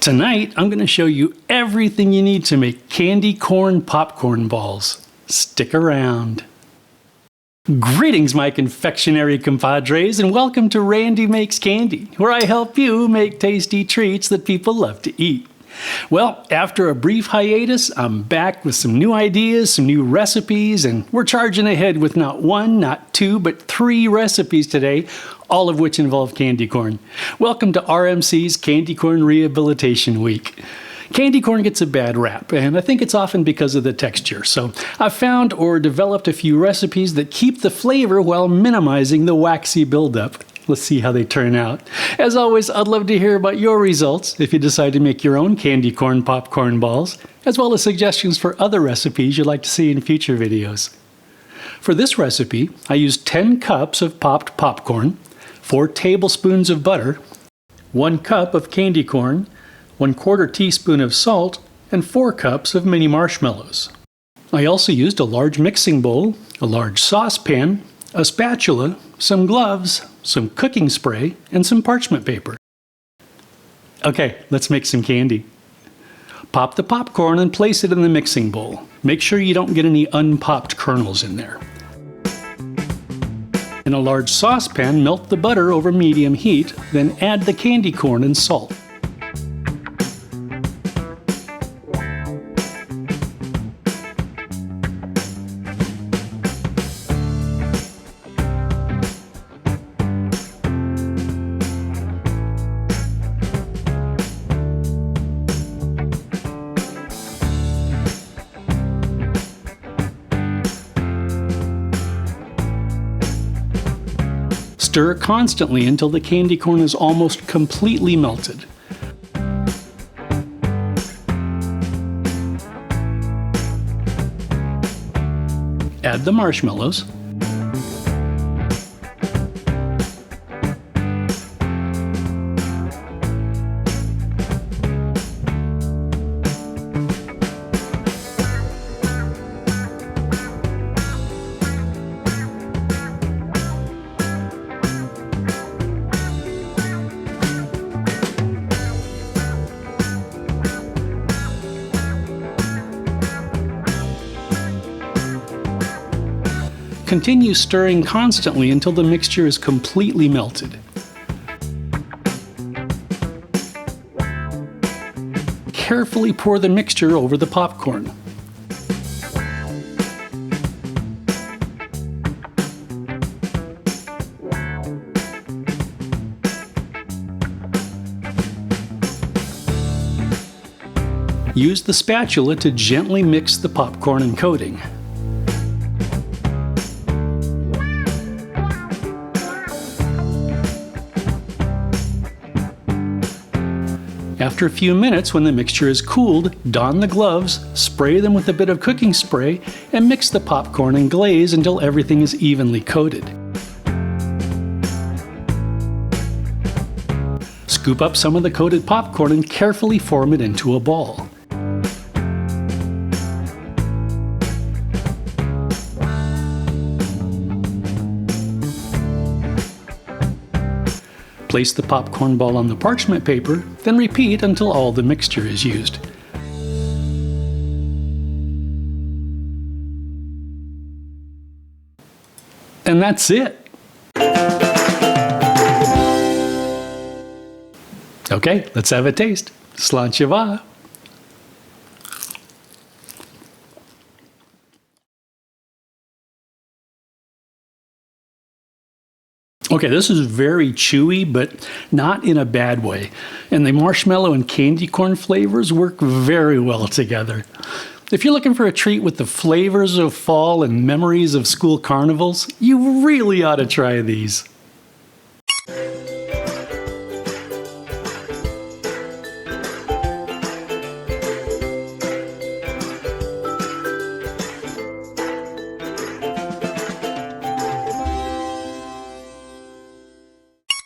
Tonight, I'm going to show you everything you need to make candy corn popcorn balls. Stick around. Greetings, my confectionery compadres, and welcome to Randy Makes Candy, where I help you make tasty treats that people love to eat. Well, after a brief hiatus, I'm back with some new ideas, some new recipes, and we're charging ahead with not one, not two, but 3 recipes today, all of which involve candy corn. Welcome to RMC's Candy Corn Rehabilitation Week. Candy corn gets a bad rap, and I think it's often because of the texture, so I've found or developed a few recipes that keep the flavor while minimizing the waxy buildup. Let's see how they turn out. As always, I'd love to hear about your results if you decide to make your own candy corn popcorn balls, as well as suggestions for other recipes you'd like to see in future videos. For this recipe, I used 10 cups of popped popcorn, 4 tablespoons of butter, 1 cup of candy corn, 1/4 teaspoon of salt, and 4 cups of mini marshmallows. I also used a large mixing bowl, a large saucepan, a spatula, some gloves, some cooking spray, and some parchment paper. Okay, let's make some candy. Pop the popcorn and place it in the mixing bowl. Make sure you don't get any unpopped kernels in there. In a large saucepan, melt the butter over medium heat, then add the candy corn and salt. Stir constantly until the candy corn is almost completely melted. Add the marshmallows. Continue stirring constantly until the mixture is completely melted. Carefully pour the mixture over the popcorn. Use the spatula to gently mix the popcorn and coating. After a few minutes, when the mixture is cooled, don the gloves, spray them with a bit of cooking spray, and mix the popcorn and glaze until everything is evenly coated. Scoop up some of the coated popcorn and carefully form it into a ball. Place the popcorn ball on the parchment paper, then repeat until all the mixture is used. And that's it. Okay, let's have a taste. Sláinte vá. Okay, this is very chewy, but not in a bad way. And the marshmallow and candy corn flavors work very well together. If you're looking for a treat with the flavors of fall and memories of school carnivals, you really ought to try these.